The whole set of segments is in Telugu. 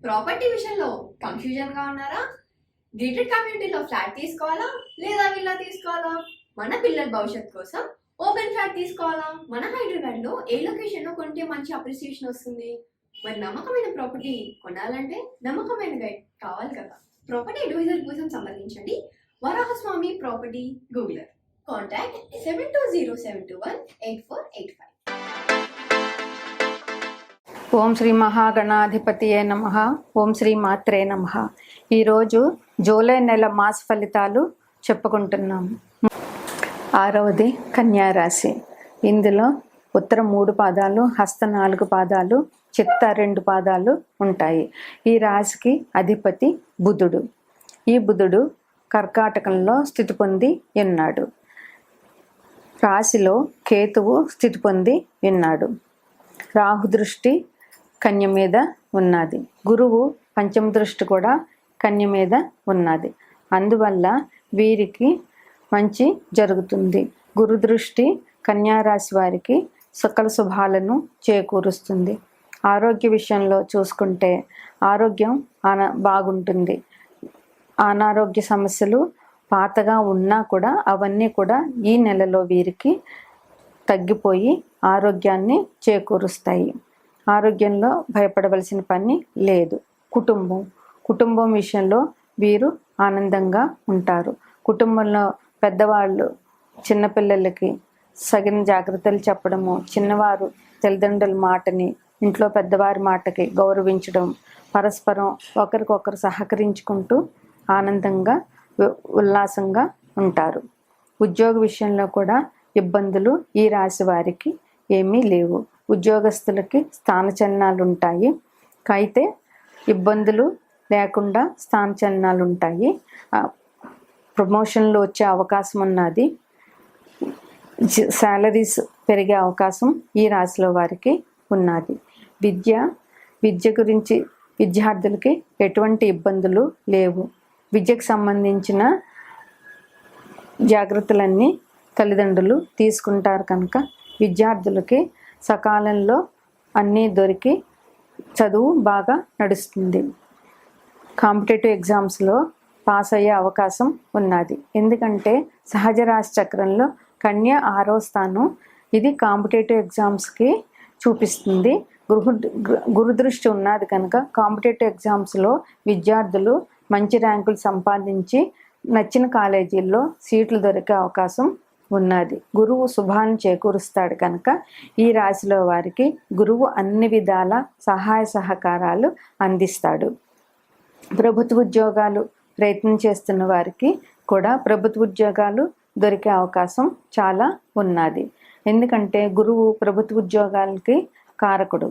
ప్రాపర్టీ విషయంలో కన్ఫ్యూజన్ గా ఉన్నారా? గేటెడ్ కమ్యూనిటీలో ఫ్లాట్ తీసుకోవాలా లేదా విల్లా తీసుకోవాలా? మన పిల్లల భవిష్యత్ కోసం ఓపెన్ ఫ్లాట్ తీసుకోవాలా? మన హైదరాబాద్ లో ఏ లొకేషన్ లో కొంటే మంచి అప్రిసియేషన్ వస్తుంది? మరి నమ్మకమైన ప్రాపర్టీ కొనాలంటే నమ్మకమైన గైడ్ కావాలి కదా. ప్రాపర్టీ అడ్వైజర్ కోసం సంబంధించండి వరాహస్వామి ప్రాపర్టీ గూగులర్. కాంటాక్ట్ 7207218485. ఓం శ్రీ మహాగణాధిపతియే నమః. ఓం శ్రీ మాత్రే నమః. ఈరోజు జూలై నెల మాస ఫలితాలు చెప్పుకుంటున్నాము. 6వది కన్యారాశి. ఇందులో ఉత్తర 3 పాదాలు, హస్త 4 పాదాలు, చిత్త 2 పాదాలు ఉంటాయి. ఈ రాశికి అధిపతి బుధుడు. ఈ బుధుడు కర్కాటకంలో స్థితి పొంది ఉన్నాడు. రాశిలో కేతువు స్థితి పొంది ఉన్నాడు. రాహు దృష్టి కన్య మీద ఉన్నది. గురువు పంచమ దృష్టి కూడా కన్య మీద ఉన్నది. అందువల్ల వీరికి మంచి జరుగుతుంది. గురు దృష్టి కన్యారాశి వారికి సకల శుభాలను చేకూరుస్తుంది. ఆరోగ్య విషయంలో చూసుకుంటే ఆరోగ్యం బాగుంటుంది. అనారోగ్య సమస్యలు పాతగా ఉన్నా కూడా అవన్నీ కూడా ఈ నెలలో వీరికి తగ్గిపోయి ఆరోగ్యాన్ని చేకూరుస్తాయి. ఆరోగ్యంలో భయపడవలసిన పని లేదు. కుటుంబం విషయంలో వీరు ఆనందంగా ఉంటారు. కుటుంబంలో పెద్దవాళ్ళు చిన్నపిల్లలకి సగిన జాగ్రత్తలు చెప్పడము, చిన్నవారు తల్లిదండ్రుల మాటని, ఇంట్లో పెద్దవారి మాటకి గౌరవించడం, పరస్పరం ఒకరికొకరు సహకరించుకుంటూ ఆనందంగా ఉల్లాసంగా ఉంటారు. ఉద్యోగ విషయంలో కూడా ఇబ్బందులు ఈ రాశి వారికి ఏమీ లేవు. ఉద్యోగస్తులకి స్థానచలనాలు ఉంటాయి. అయితే ఇబ్బందులు లేకుండా స్థానచలనాలు ఉంటాయి. ప్రమోషన్లు వచ్చే అవకాశం ఉన్నది. శాలరీస్ పెరిగే అవకాశం ఈ రాశిలో వారికి ఉన్నది. విద్య గురించి విద్యార్థులకి ఎటువంటి ఇబ్బందులు లేవు. విద్యకు సంబంధించిన జాగ్రత్తలన్నీ తల్లిదండ్రులు తీసుకుంటారు కనుక విద్యార్థులకి సకాలంలో అన్నీ దొరికి చదువు బాగా నడుస్తుంది. కాంపిటేటివ్ ఎగ్జామ్స్లో పాస్ అయ్యే అవకాశం ఉన్నది. ఎందుకంటే సహజ రాశి చక్రంలో కన్య 6వ స్థానం. ఇది కాంపిటేటివ్ ఎగ్జామ్స్కి చూపిస్తుంది. గురుదృష్టి ఉన్నది కనుక కాంపిటేటివ్ ఎగ్జామ్స్లో విద్యార్థులు మంచి ర్యాంకులు సంపాదించి నచ్చిన కాలేజీల్లో సీట్లు దొరికే అవకాశం ఉన్నది. గురువు శుభాన్ని చేకూరుస్తాడు కనుక ఈ రాశిలో వారికి గురువు అన్ని విధాల సహాయ సహకారాలు అందిస్తాడు. ప్రభుత్వ ఉద్యోగాలు ప్రయత్నం చేస్తున్న వారికి కూడా ప్రభుత్వ ఉద్యోగాలు దొరికే అవకాశం చాలా ఉన్నది. ఎందుకంటే గురువు ప్రభుత్వ ఉద్యోగాలకి కారకుడు.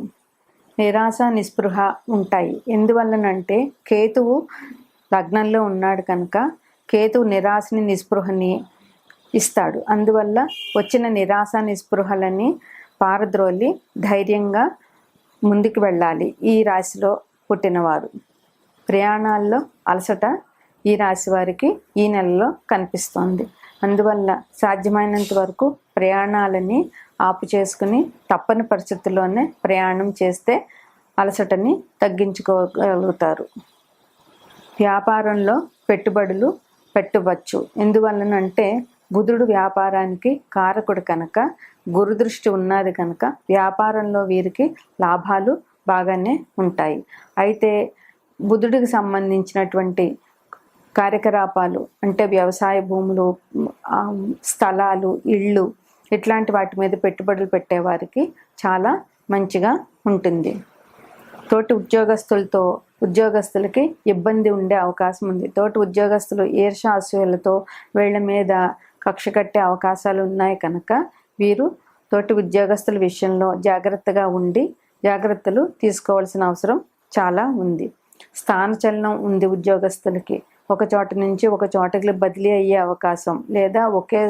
నిరాశ నిస్పృహ ఉంటాయి. ఎందువల్లనంటే కేతువు లగ్నంలో ఉన్నాడు కనుక కేతువు నిరాశని నిస్పృహని ఇస్తాడు. అందువల్ల వచ్చిన నిరాశ నిస్పృహలని పారద్రోలి ధైర్యంగా ముందుకు వెళ్ళాలి ఈ రాశిలో పుట్టినవారు. ప్రయాణాల్లో అలసట ఈ రాశి వారికి ఈ నెలలో కనిపిస్తోంది. అందువల్ల సాధ్యమైనంత వరకు ప్రయాణాలని ఆపు చేసుకుని తప్పని పరిస్థితుల్లోనే ప్రయాణం చేస్తే అలసటని తగ్గించుకోగలుగుతారు. వ్యాపారంలో పెట్టుబడులు పెట్టవచ్చు. ఎందువల్లనంటే బుధుడు వ్యాపారానికి కారకుడు కనుక గురుదృష్టి ఉన్నది కనుక వ్యాపారంలో వీరికి లాభాలు బాగానే ఉంటాయి. అయితే బుధుడికి సంబంధించినటువంటి కార్యకలాపాలు అంటే వ్యవసాయ భూములు, స్థలాలు, ఇళ్ళు ఇట్లాంటి వాటి మీద పెట్టుబడులు పెట్టేవారికి చాలా మంచిగా ఉంటుంది. తోటి ఉద్యోగస్తులకి ఇబ్బంది ఉండే అవకాశం ఉంది. తోటి ఉద్యోగస్తులు ఈర్ష్యాసూయలతో వీళ్ళ మీద కక్ష కట్టే అవకాశాలు ఉన్నాయి కనుక వీరు తోటి ఉద్యోగస్తుల విషయంలో జాగ్రత్తగా ఉండి జాగ్రత్తలు తీసుకోవాల్సిన అవసరం చాలా ఉంది. స్థానచలనం ఉంది ఉద్యోగస్తులకి. ఒక చోట నుంచి ఒక చోటకి బదిలీ అయ్యే అవకాశం లేదా ఒకే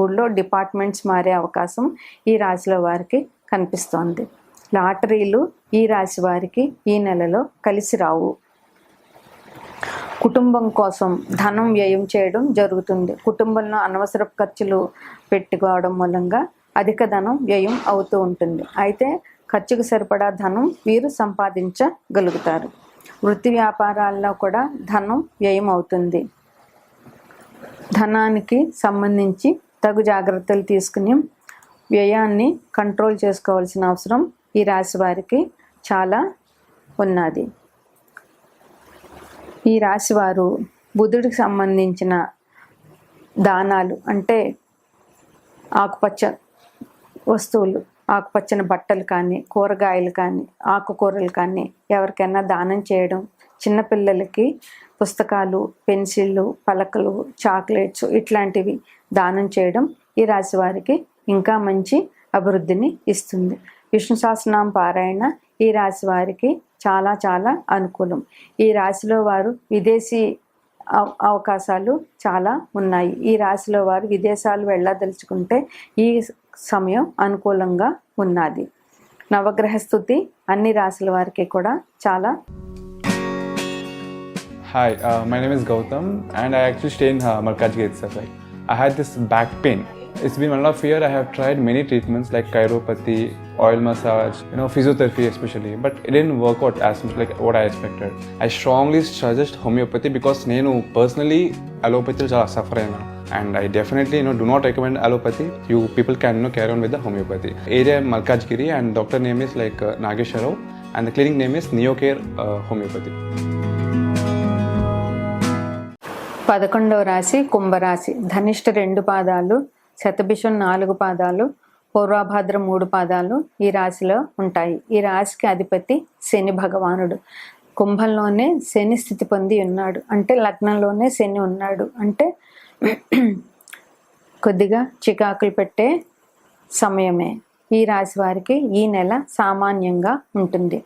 ఊళ్ళో డిపార్ట్మెంట్స్ మారే అవకాశం ఈ రాశిలో వారికి కనిపిస్తోంది. లాటరీలు ఈ రాశి వారికి ఈ నెలలో కలిసి రావు. కుటుంబం కోసం ధనం వ్యయం చేయడం జరుగుతుంది. కుటుంబంలో అనవసర ఖర్చులు పెట్టుకోవడం మూలంగా అధిక ధనం వ్యయం అవుతూ ఉంటుంది. అయితే ఖర్చుకు సరిపడా ధనం వీరు సంపాదించగలుగుతారు. వృత్తి వ్యాపారాల్లో కూడా ధనం వ్యయం అవుతుంది. ధనానికి సంబంధించి తగు జాగ్రత్తలు తీసుకుని వ్యయాన్ని కంట్రోల్ చేసుకోవాల్సిన అవసరం ఈ రాశి వారికి చాలా ఉన్నది. ఈ రాశి వారు బుధుడికి సంబంధించిన దానాలు అంటే ఆకుపచ్చ వస్తువులు, ఆకుపచ్చని బట్టలు కానీ, కూరగాయలు కానీ, ఆకుకూరలు కానీ ఎవరికైనా దానం చేయడం, చిన్నపిల్లలకి పుస్తకాలు, పెన్సిళ్ళు, పలకలు, చాక్లెట్స్ ఇట్లాంటివి దానం చేయడం ఈ రాశి వారికి ఇంకా మంచి అభివృద్ధిని ఇస్తుంది. విష్ణు సహస్రనామ పారాయణ ఈ రాశి వారికి చాలా చాలా అనుకూలం. ఈ రాశిలో వారు విదేశీ అవకాశాలు చాలా ఉన్నాయి. ఈ రాశిలో వారు విదేశాలు వెళ్ళదలుచుకుంటే ఈ సమయం అనుకూలంగా ఉన్నది. నవగ్రహ స్థుతి అన్ని రాశుల వారికి కూడా చాలా. Hi, my name is Gautam and I actually stay in Malkajgiri itself. Like, I had this back pain. It's been 1.5 years. I have tried many treatments like chiropathy, oil massage, physiotherapy especially, but it didn't work out as much like what I expected. I strongly suggest homeopathy because నేను personally allopathy చాలా suffer అయినా, and I definitely do not recommend allopathy. You people can carry on with the homeopathy. Area Malkajgiri and doctor name is like Nageshwar Rao and the clinic name is Neocare Homeopathy. 11వ రాశి కుంభరాశి. ధనిష్ట 2 పాదాలు, శతభిషం 4 పాదాలు, పూర్వభాద్ర 3 పాదాలు ఈ రాశిలో ఉంటాయి. ఈ రాశికి అధిపతి శని భగవానుడు. కుంభంలోనే శని స్థితి పొంది ఉన్నాడు అంటే లగ్నంలోనే శని ఉన్నాడు అంటే కొద్దిగా చికాకులు పెట్టే సమయమే. ఈ రాశి వారికి ఈ నెల సామాన్యంగా ఉంటుంది.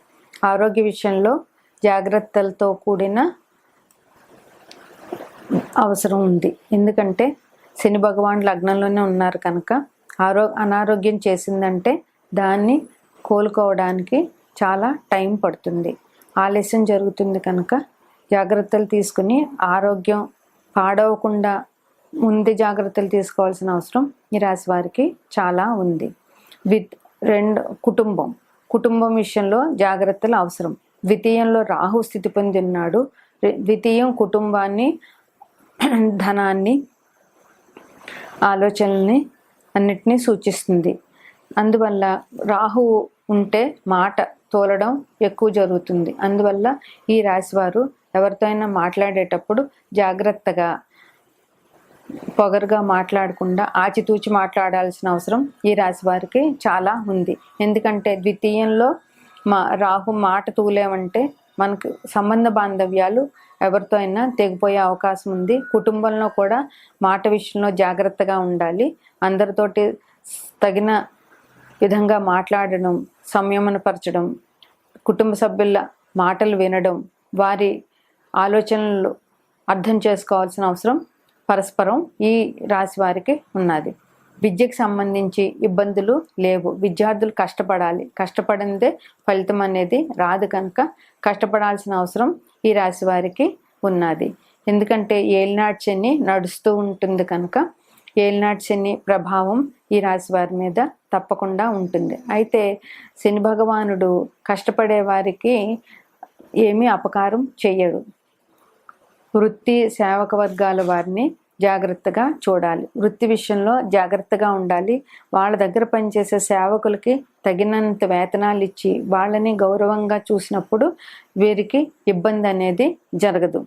ఆరోగ్య విషయంలో జాగ్రత్తలతో కూడిన అవసరం ఉంది. ఎందుకంటే శని భగవాన్ లగ్నంలోనే ఉన్నారు కనుక అనారోగ్యం చేసిందంటే దాన్ని కోలుకోవడానికి చాలా టైం పడుతుంది, ఆలస్యం జరుగుతుంది. కనుక జాగ్రత్తలు తీసుకుని ఆరోగ్యం పాడవకుండా ముందు జాగ్రత్తలు తీసుకోవాల్సిన అవసరం ఈ రాశి వారికి చాలా ఉంది. కుటుంబం విషయంలో జాగ్రత్తలు అవసరం. ద్వితీయంలో రాహు స్థితి పొంది ఉన్నాడు. ద్వితీయం కుటుంబాన్ని, ధనాన్ని, ఆలోచనల్ని అన్నిటినీ సూచిస్తుంది. అందువల్ల రాహు ఉంటే మాట తోలడం ఎక్కువ జరుగుతుంది. అందువల్ల ఈ రాశివారు ఎవరితో అయినా మాట్లాడేటప్పుడు జాగ్రత్తగా, పొగరుగా మాట్లాడకుండా ఆచితూచి మాట్లాడాల్సిన అవసరం ఈ రాశి వారికి చాలా ఉంది. ఎందుకంటే ద్వితీయంలో రాహు మాట తూలేమంటే మనకు సంబంధ బాంధవ్యాలు ఎవరితో అయినా తెగిపోయే అవకాశం ఉంది. కుటుంబంలో కూడా మాట విషయంలో జాగ్రత్తగా ఉండాలి. అందరితోటి తగిన విధంగా మాట్లాడడం, సంయమనపరచడం, కుటుంబ సభ్యుల మాటలు వినడం, వారి ఆలోచనలు అర్థం చేసుకోవాల్సిన అవసరం పరస్పరం ఈ రాశి వారికి ఉన్నది. విద్యకు సంబంధించి ఇబ్బందులు లేవు. విద్యార్థులు కష్టపడాలి, కష్టపడిందే ఫలితం అనేది రాదు కనుక కష్టపడాల్సిన అవసరం ఈ రాశి వారికి ఉన్నది. ఎందుకంటే ఏలినాటి శని నడుస్తూ ఉంటుంది కనుక ఏలినాటి శని ప్రభావం ఈ రాశి వారి మీద తప్పకుండా ఉంటుంది. అయితే శని భగవానుడు కష్టపడే వారికి ఏమీ అపకారం చెయ్యడు. వృత్తి సేవక వర్గాల వారిని జాగ్రత్తగా చూడాలి. వృత్తి విషయంలో జాగ్రత్తగా ఉండాలి. వాళ్ళ దగ్గర పనిచేసే సేవకులకి తగినంత వేతనాలు ఇచ్చి వాళ్ళని గౌరవంగా చూసినప్పుడు వీరికి ఇబ్బంది అనేది జరగదు.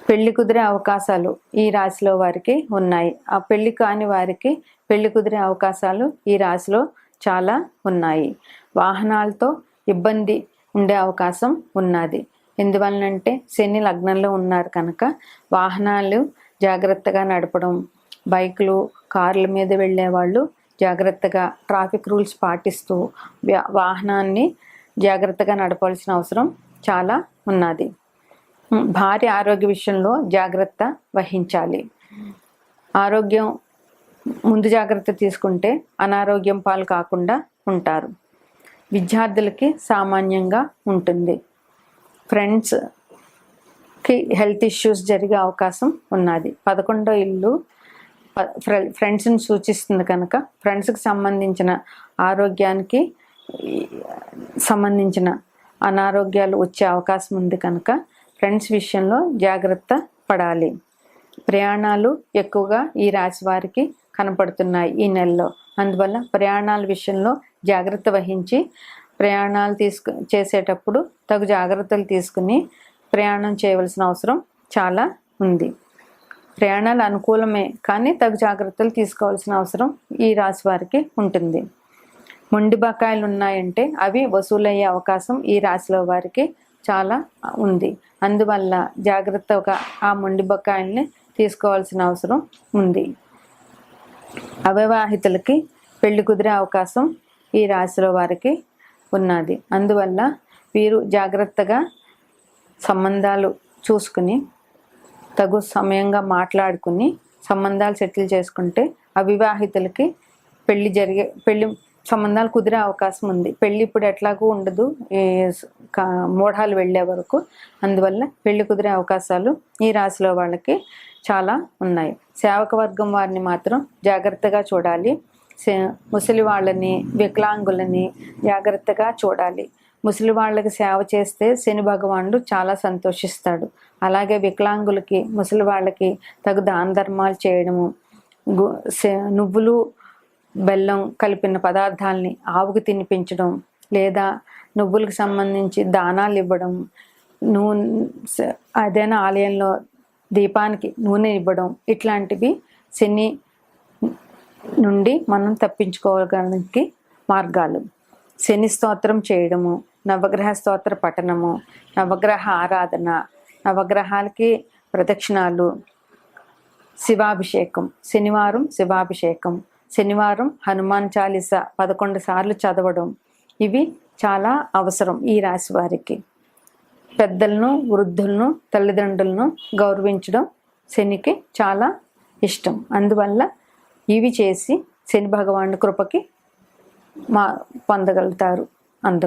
పెళ్లి కుదిరే అవకాశాలు ఈ రాశిలో వారికి ఉన్నాయి. ఆ పెళ్లి కాని వారికి పెళ్లి కుదిరే అవకాశాలు ఈ రాశిలో చాలా ఉన్నాయి. వాహనాలతో ఇబ్బంది ఉండే అవకాశం ఉన్నది. ఎందువలనంటే శని లగ్నంలో ఉన్నారు కనుక వాహనాలు జాగ్రత్తగా నడపడం, బైకులు, కార్ల మీద వెళ్ళే వాళ్ళు జాగ్రత్తగా ట్రాఫిక్ రూల్స్ పాటిస్తూ వాహనాన్ని జాగ్రత్తగా నడపాల్సిన అవసరం చాలా ఉన్నది. భార్య ఆరోగ్య విషయంలో జాగ్రత్త వహించాలి. ఆరోగ్యం ముందు జాగ్రత్త తీసుకుంటే అనారోగ్యం పాలు కాకుండా ఉంటారు. విద్యార్థులకి సామాన్యంగా ఉంటుంది. ఫ్రెండ్స్కి హెల్త్ ఇష్యూస్ జరిగే అవకాశం ఉన్నది. 11వ ఇల్లు ఫ్రెండ్స్ని సూచిస్తుంది కనుక ఫ్రెండ్స్కి సంబంధించిన ఆరోగ్యానికి సంబంధించిన అనారోగ్యాలు వచ్చే అవకాశం ఉంది కనుక ఫ్రెండ్స్ విషయంలో జాగ్రత్త పడాలి. ప్రయాణాలు ఎక్కువగా ఈ రాశి వారికి కనపడుతున్నాయి ఈ నెలలో. అందువల్ల ప్రయాణాల విషయంలో జాగ్రత్త వహించి ప్రయాణాలు చేసేటప్పుడు తగు జాగ్రత్తలు తీసుకుని ప్రయాణం చేయవలసిన అవసరం చాలా ఉంది. ప్రయాణాలు అనుకూలమే, కానీ తగు జాగ్రత్తలు తీసుకోవాల్సిన అవసరం ఈ రాశి వారికి ఉంటుంది. మొండి బకాయిలు ఉన్నాయంటే అవి వసూలయ్యే అవకాశం ఈ రాశిలో వారికి చాలా ఉంది. అందువల్ల జాగ్రత్తగా ఆ మొండి బకాయిల్ని తీసుకోవాల్సిన అవసరం ఉంది. అవివాహితులకి పెళ్లి కుదిరే అవకాశం ఈ రాశిలో వారికి ఉన్నది. అందువల్ల వీరు జాగ్రత్తగా సంబంధాలు చూసుకుని తగు సమయంగా మాట్లాడుకుని సంబంధాలు సెటిల్ చేసుకుంటే అవివాహితులకి పెళ్లి సంబంధాలు కుదిరే అవకాశం ఉంది. పెళ్ళి ఇప్పుడు ఎట్లాగూ ఉండదు మోఢాలు వెళ్ళే వరకు. అందువల్ల పెళ్లి కుదిరే అవకాశాలు ఈ రాశిలో వాళ్ళకి చాలా ఉన్నాయి. సేవక వర్గం వారిని మాత్రం జాగ్రత్తగా చూడాలి. ముసలి వాళ్ళని, వికలాంగులని జాగ్రత్తగా చూడాలి. ముసలి వాళ్ళకి సేవ చేస్తే శని భగవానుడు చాలా సంతోషిస్తాడు. అలాగే వికలాంగులకి, ముసలి వాళ్ళకి తగు దాన ధర్మాలు చేయడము, నువ్వులు బెల్లం కలిపిన పదార్థాలని ఆవుకు తినిపించడం, లేదా నువ్వులకు సంబంధించి దానాలు ఇవ్వడం, ఏదైనా ఆలయంలో దీపానికి నూనె ఇవ్వడం, ఇట్లాంటివి శని నుండి మనం తప్పించుకోవడానికి మార్గాలు. శని స్తోత్రం చేయడము, నవగ్రహ స్తోత్ర పఠనము, నవగ్రహ ఆరాధన, నవగ్రహాలకి ప్రదక్షిణాలు, శివాభిషేకం, శనివారం శివాభిషేకం, శనివారం హనుమాన్ చాలీసా 11 సార్లు చదవడం, ఇవి చాలా అవసరం ఈ రాశి వారికి. పెద్దలను, వృద్ధులను, తల్లిదండ్రులను గౌరవించడం శనికి చాలా ఇష్టం. అందువల్ల ఇవి చేసి శని భగవానుడి కృపకి పొందగలుగుతారు అందరూ.